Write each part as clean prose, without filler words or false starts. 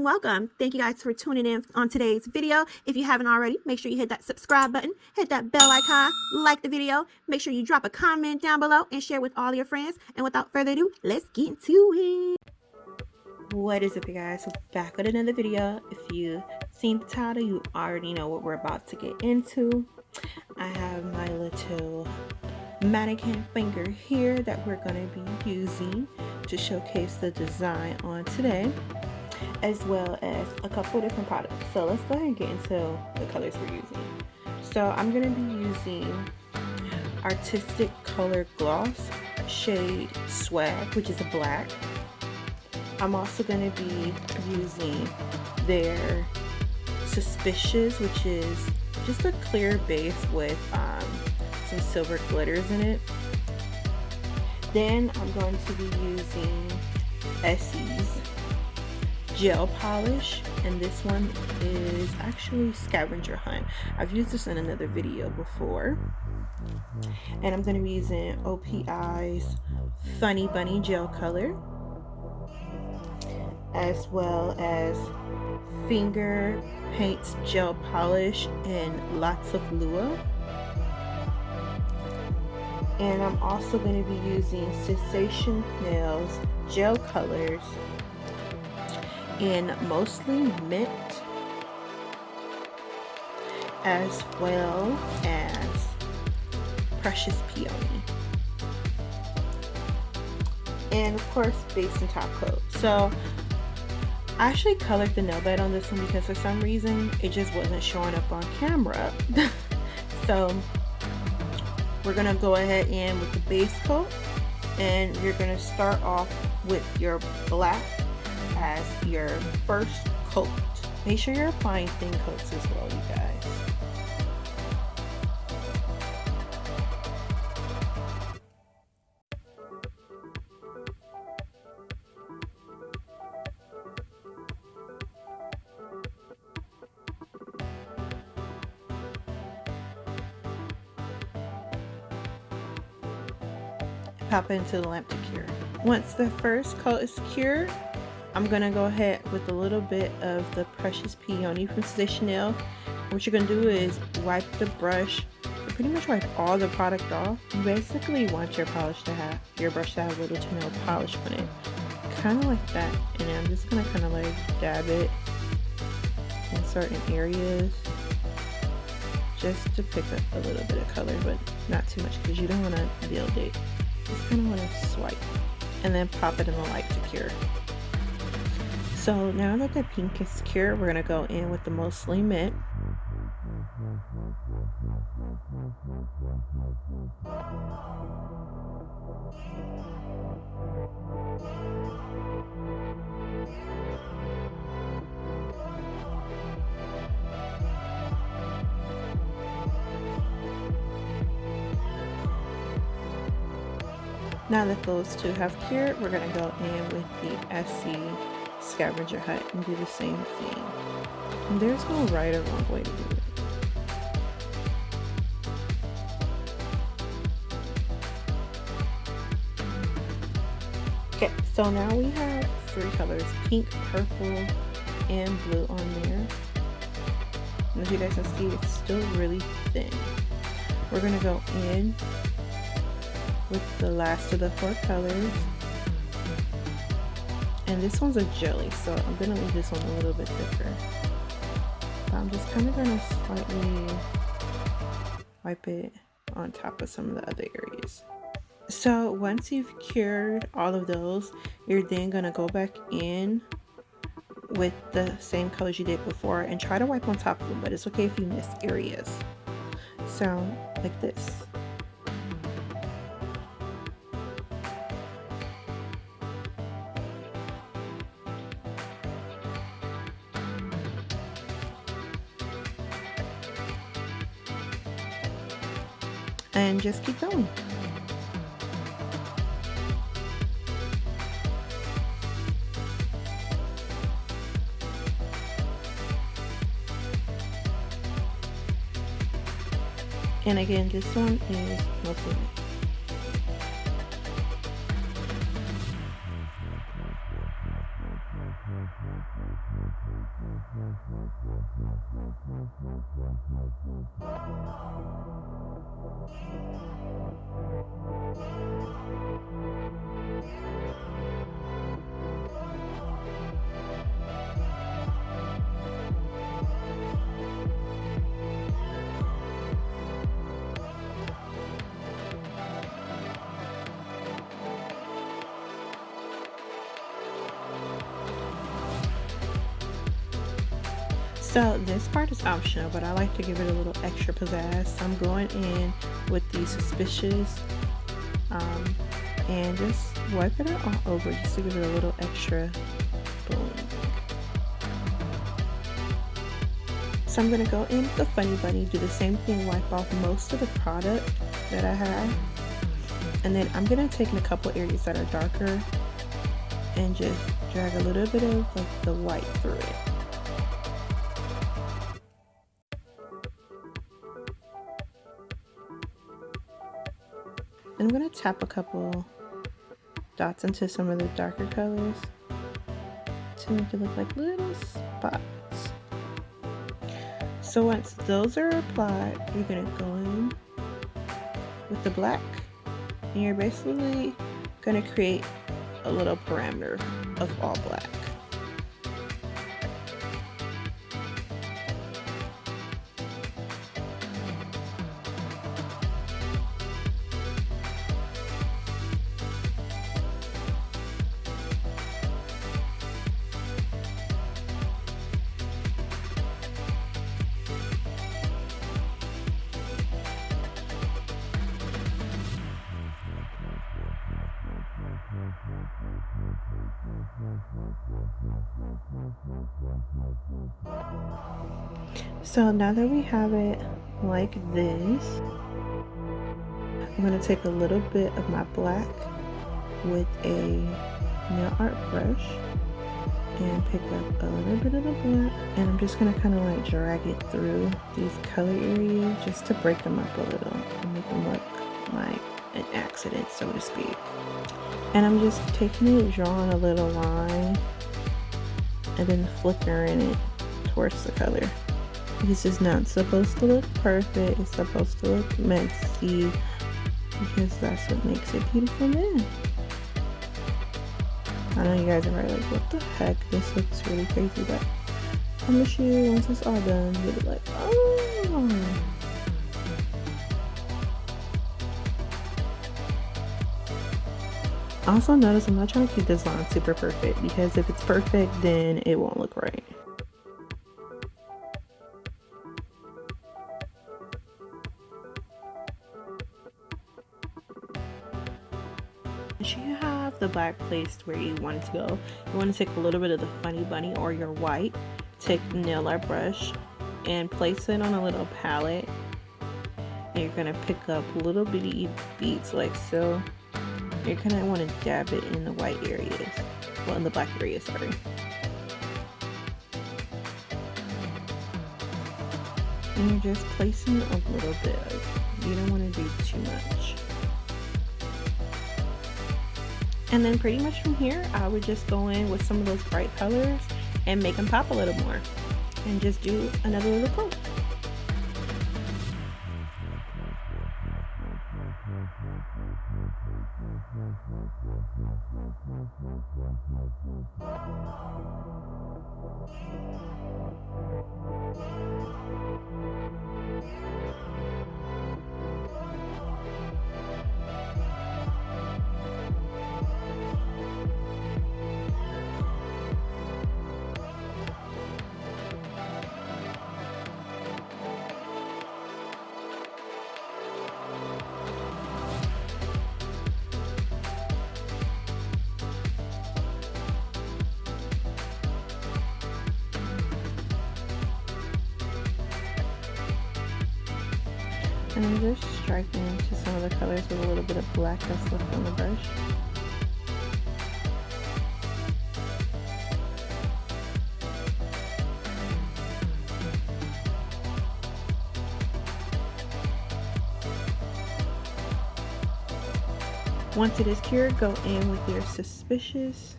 Welcome. Thank you guys for tuning in on today's video. If you haven't already, make sure you hit that subscribe button, hit that bell icon, like the video, make sure you drop a comment down below and share with all your friends. And without further ado, let's get into it. What is up, you guys? We're back with another video. If you've seen the title, you already know what we're about to get into. I have my little mannequin finger here that we're going to be using to showcase the design on today, as well as a couple different products. So let's go ahead and get into the colors we're using. So I'm going to be using Artistic Color Gloss shade Swag, which is a black. I'm also going to be using their Suspicious, which is just a clear base with some silver glitters in it. Then I'm going to be using Essie's gel polish, and this one is actually Scavenger Hunt. I've used this in another video before. And I'm going to be using OPI's Funny Bunny gel color, as well as Finger Paints gel polish and Lots of Lua. And I'm also going to be using Sensation Nails gel colors in Mostly Mint, as well as Precious Peony, and of course base and top coat. So I actually colored the nail bed on this one because for some reason it just wasn't showing up on camera. So we're gonna go ahead in with the base coat, and you're gonna start off with your black as your first coat. Make sure you're applying thin coats as well, you guys. Pop it into the lamp to cure. Once the first coat is cured, I'm gonna go ahead with a little bit of the Precious Peony from Sensation Nail. What you're gonna do is wipe the brush, pretty much wipe all the product off. You basically want your brush to have a little to no polish on it, kind of like that. And I'm just gonna kind of like dab it in certain areas, just to pick up a little bit of color, but not too much because you don't want to build it. Just kind of want to swipe and then pop it in the light to cure. So now that the pink is cured, we're going to go in with the Mostly Mint. Now that those two have cured, we're going to go in with the Essie Scavenger Hunt and do the same thing. And there's no right or wrong way to do it. Okay, so now we have three colors, pink, purple, and blue on there. And as you guys can see, it's still really thin. We're going to go in with the last of the four colors. And this one's a jelly, so I'm going to leave this one a little bit thicker. But I'm just kind of going to slightly wipe it on top of some of the other areas. So once you've cured all of those, you're then going to go back in with the same colors you did before and try to wipe on top of them, but it's okay if you miss areas. So like this. And just keep going. And again, this one is mostly me. So this part is optional, but I like to give it a little extra pizzazz. So I'm going in with the Suspicious and just wipe it all over just to give it a little extra boom. So I'm going to go in with the Funny Bunny, do the same thing, wipe off most of the product that I have. And then I'm going to take in a couple areas that are darker and just drag a little bit of like the white through it. I'm going to tap a couple dots into some of the darker colors to make it look like little spots. So once those are applied, you're going to go in with the black and you're basically going to create a little parameter of all black. So now that we have it like this, I'm going to take a little bit of my black with a nail art brush and pick up a little bit of the black, and I'm just going to kind of like drag it through these color areas just to break them up a little and make them look like an accident, so to speak. And I'm just taking it, drawing a little line and then flickering it towards the color. This is not supposed to look perfect, it's supposed to look messy because that's what makes it beautiful then. I know you guys are right, like what the heck, this looks really crazy, but I promise you once it's all done you'll be like, oh. Also notice I'm not trying to keep this line super perfect because if it's perfect then it won't look right. Once you have the black placed where you want it to go, you want to take a little bit of the Funny Bunny or your white, take the nail art brush and place it on a little palette, and you're going to pick up little bitty beads like so. You're going to want to dab it in the white areas, well in the black areas, sorry. And you're just placing a little bit, you don't want to do too much. And then pretty much from here, I would just go in with some of those bright colors and make them pop a little more. And just do another little coat. And I'm just striping into some of the colors with a little bit of black that's left on the brush. Once it is cured, go in with your Suspicious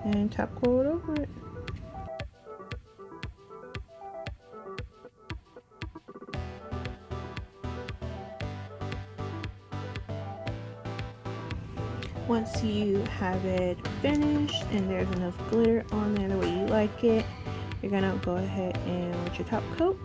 and top coat over it. Once you have it finished and there's enough glitter on there the way you like it, you're gonna go ahead and with your top coat.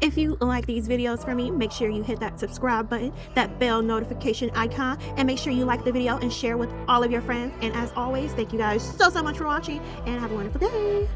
If you like these videos from me, make sure you hit that subscribe button, that bell notification icon, and make sure you like the video and share with all of your friends. And as always, thank you guys so much for watching, and have a wonderful day.